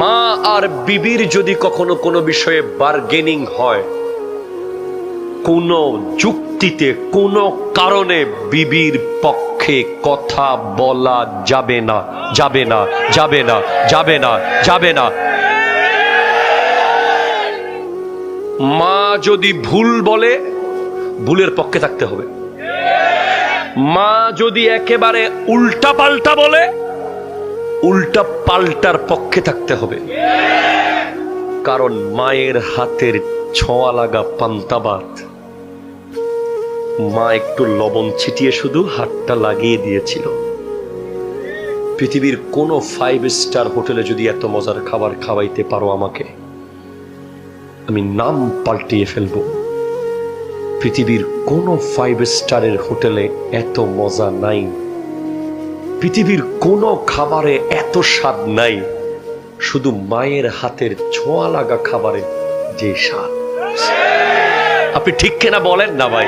মা আর বিবির যদি কখনো কোনো বিষয়ে বার্গেনিং হয়, কোনো যুক্তিতে কোনো কারণে বিবির পক্ষে কথা বলা যাবে না, যাবে না, যাবে না, যাবে না, যাবে না। মা যদি ভুল বলে, ভুলের পক্ষে থাকতে হবে। মা যদি একেবারে উল্টা পাল্টা বলে, উল্টা পাল্টার পক্ষে থাকতে হবে। কারণ মায়ের হাতের ছোঁয়া লাগা পান্তা ভাত, মা একটু লবণ ছিটিয়ে শুধু হাতটা লাগিয়ে দিয়েছিল। পৃথিবীর কোন 5 স্টার হোটেলে যদি এত মজার খাবার খাওয়াইতে পারো আমাকে, আমি নাম পাল্টিয়ে ফেলবো। পৃথিবীর কোন 5 স্টারের হোটেলে এত মজা নাই, পৃথিবীর কোন খাবারে এত স্বাদ নাই, শুধু মায়ের হাতের ছোঁয়া লাগা খাবারে যে স্বাদ। আপনি ঠিক কিনা বলেন না ভাই?